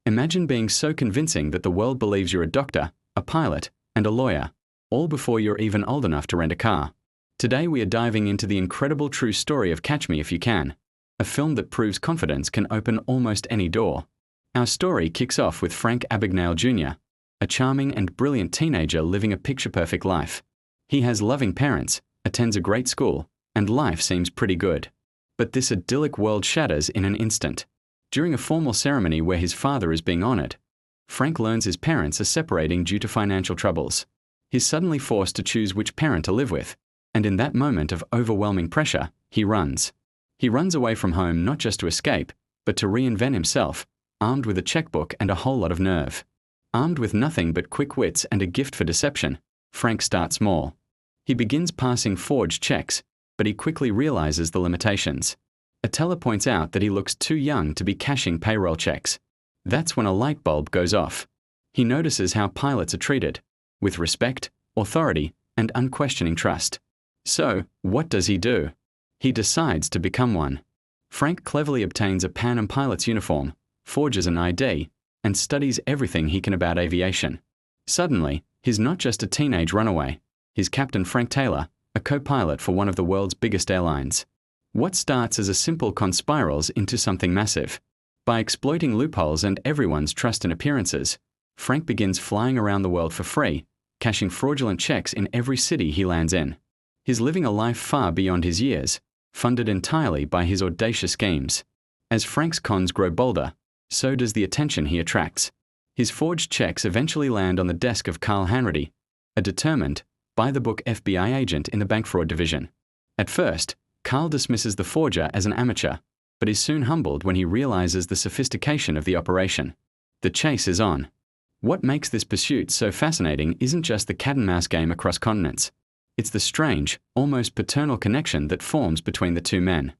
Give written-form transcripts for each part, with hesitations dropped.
Imagine being so convincing that the world believes you're a doctor, a pilot, and a lawyer, all before you're even old enough to rent a car. Today we are diving into the incredible true story of Catch Me If You Can, a film that proves confidence can open almost any door. Our story kicks off with Frank Abagnale Jr., a charming and brilliant teenager living a picture-perfect life. He has loving parents, attends a great school, and life seems pretty good. But this idyllic world shatters in an instant. During a formal ceremony where his father is being honored, Frank learns his parents are separating due to financial troubles. He's suddenly forced to choose which parent to live with, and in that moment of overwhelming pressure, he runs. He runs away from home not just to escape, but to reinvent himself, armed with a checkbook and a whole lot of nerve. Armed with nothing but quick wits and a gift for deception, Frank starts small. He begins passing forged checks, but he quickly realizes the limitations. A teller points out that he looks too young to be cashing payroll checks. That's when a light bulb goes off. He notices how pilots are treated, with respect, authority, and unquestioning trust. So, what does he do? He decides to become one. Frank cleverly obtains a Pan Am pilot's uniform, forges an ID, and studies everything he can about aviation. Suddenly, he's not just a teenage runaway. He's Captain Frank Taylor, a co-pilot for one of the world's biggest airlines. What starts as a simple con spirals into something massive. By exploiting loopholes and everyone's trust in appearances, Frank begins flying around the world for free, cashing fraudulent checks in every city he lands in. He's living a life far beyond his years, funded entirely by his audacious schemes. As Frank's cons grow bolder, so does the attention he attracts. His forged checks eventually land on the desk of Carl Hanratty, a determined, by-the-book FBI agent in the bank fraud division. At first, Carl dismisses the forger as an amateur, but is soon humbled when he realizes the sophistication of the operation. The chase is on. What makes this pursuit so fascinating isn't just the cat-and-mouse game across continents. It's the strange, almost paternal connection that forms between the two men.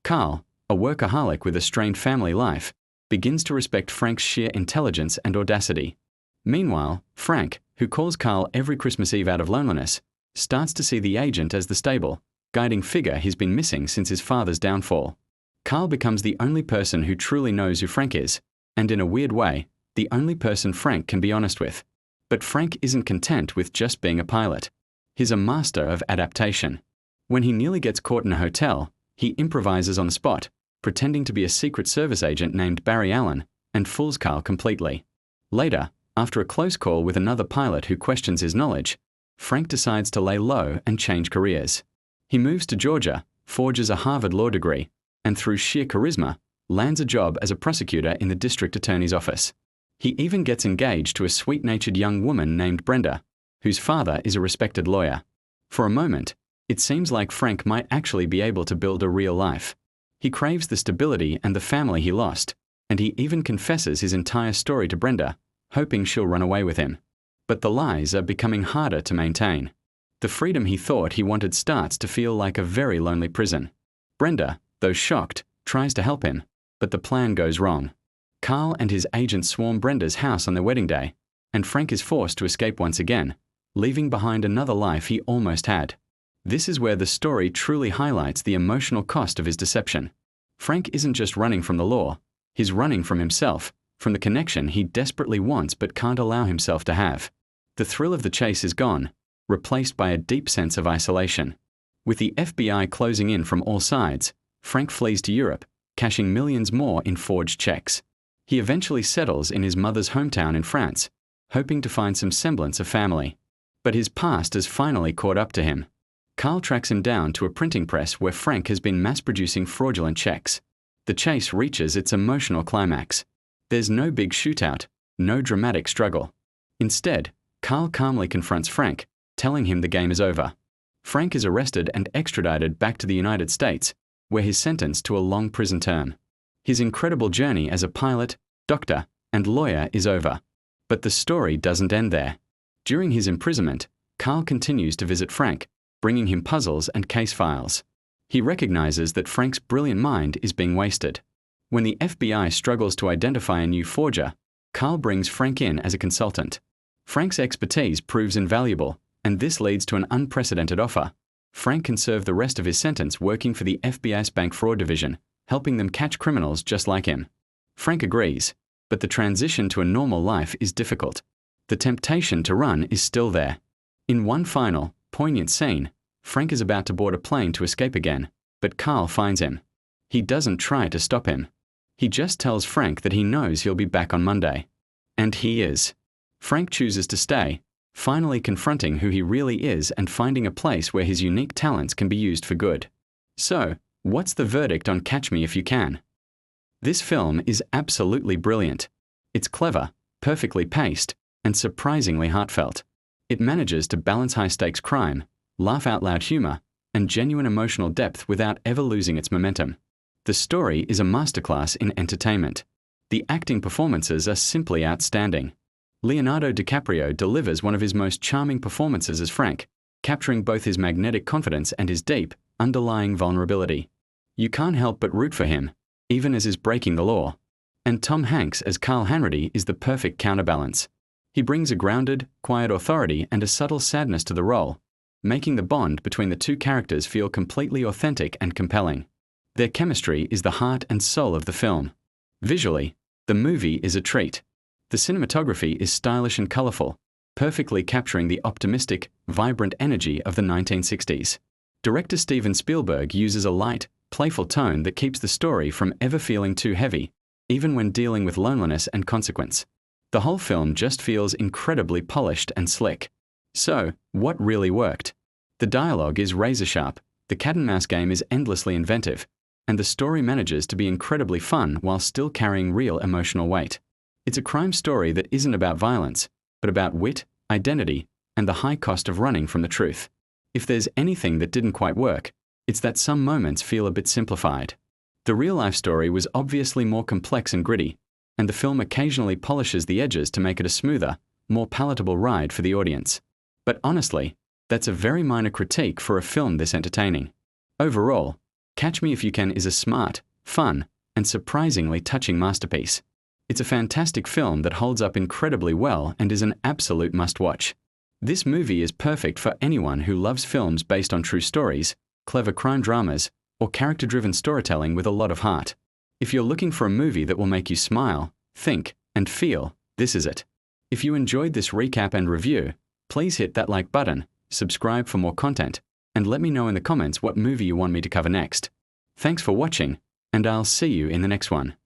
Carl, a workaholic with a strained family life, begins to respect Frank's sheer intelligence and audacity. Meanwhile, Frank, who calls Carl every Christmas Eve out of loneliness, starts to see the agent as the stable, guiding figure he's been missing since his father's downfall. Carl becomes the only person who truly knows who Frank is, and in a weird way, the only person Frank can be honest with. But Frank isn't content with just being a pilot. He's a master of adaptation. When he nearly gets caught in a hotel, he improvises on the spot, pretending to be a Secret Service agent named Barry Allen, and fools Carl completely. Later, after a close call with another pilot who questions his knowledge, Frank decides to lay low and change careers. He moves to Georgia, forges a Harvard law degree, and through sheer charisma, lands a job as a prosecutor in the district attorney's office. He even gets engaged to a sweet-natured young woman named Brenda, whose father is a respected lawyer. For a moment, it seems like Frank might actually be able to build a real life. He craves the stability and the family he lost, and he even confesses his entire story to Brenda, hoping she'll run away with him. But the lies are becoming harder to maintain. The freedom he thought he wanted starts to feel like a very lonely prison. Brenda, though shocked, tries to help him, but the plan goes wrong. Carl and his agent swarm Brenda's house on their wedding day, and Frank is forced to escape once again, leaving behind another life he almost had. This is where the story truly highlights the emotional cost of his deception. Frank isn't just running from the law, he's running from himself, from the connection he desperately wants but can't allow himself to have. The thrill of the chase is gone, replaced by a deep sense of isolation. With the FBI closing in from all sides, Frank flees to Europe, cashing millions more in forged checks. He eventually settles in his mother's hometown in France, hoping to find some semblance of family. But his past has finally caught up to him. Carl tracks him down to a printing press where Frank has been mass-producing fraudulent checks. The chase reaches its emotional climax. There's no big shootout, no dramatic struggle. Instead, Carl calmly confronts Frank, telling him the game is over. Frank is arrested and extradited back to the United States, where he's sentenced to a long prison term. His incredible journey as a pilot, doctor, and lawyer is over. But the story doesn't end there. During his imprisonment, Carl continues to visit Frank, bringing him puzzles and case files. He recognizes that Frank's brilliant mind is being wasted. When the FBI struggles to identify a new forger, Carl brings Frank in as a consultant. Frank's expertise proves invaluable, and this leads to an unprecedented offer. Frank can serve the rest of his sentence working for the FBI's bank fraud division, helping them catch criminals just like him. Frank agrees, But the transition to a normal life is difficult. The temptation to run is still there. In one final, poignant scene, Frank is about to board a plane to escape again, but Carl finds him. He doesn't try to stop him. He just tells Frank that he knows he'll be back on Monday. And he is. Frank chooses to stay, finally confronting who he really is and finding a place where his unique talents can be used for good. So, what's the verdict on Catch Me If You Can? This film is absolutely brilliant. It's clever, perfectly paced, and surprisingly heartfelt. It manages to balance high-stakes crime, laugh-out-loud humor, and genuine emotional depth without ever losing its momentum. The story is a masterclass in entertainment. The acting performances are simply outstanding. Leonardo DiCaprio delivers one of his most charming performances as Frank, capturing both his magnetic confidence and his deep, underlying vulnerability. You can't help but root for him, even as is breaking the law. And Tom Hanks as Carl Hanratty is the perfect counterbalance. He brings a grounded, quiet authority and a subtle sadness to the role, making the bond between the two characters feel completely authentic and compelling. Their chemistry is the heart and soul of the film. Visually, the movie is a treat. The cinematography is stylish and colorful, perfectly capturing the optimistic, vibrant energy of the 1960s. Director Steven Spielberg uses a light, playful tone that keeps the story from ever feeling too heavy, even when dealing with loneliness and consequence. The whole film just feels incredibly polished and slick. So, what really worked? The dialogue is razor-sharp, the cat-and-mouse game is endlessly inventive, and the story manages to be incredibly fun while still carrying real emotional weight. It's a crime story that isn't about violence, but about wit, identity, and the high cost of running from the truth. If there's anything that didn't quite work, it's that some moments feel a bit simplified. The real-life story was obviously more complex and gritty, and the film occasionally polishes the edges to make it a smoother, more palatable ride for the audience. But honestly, that's a very minor critique for a film this entertaining. Overall, Catch Me If You Can is a smart, fun, and surprisingly touching masterpiece. It's a fantastic film that holds up incredibly well and is an absolute must-watch. This movie is perfect for anyone who loves films based on true stories, clever crime dramas, or character-driven storytelling with a lot of heart. If you're looking for a movie that will make you smile, think, and feel, this is it. If you enjoyed this recap and review, please hit that like button, subscribe for more content, and let me know in the comments what movie you want me to cover next. Thanks for watching, and I'll see you in the next one.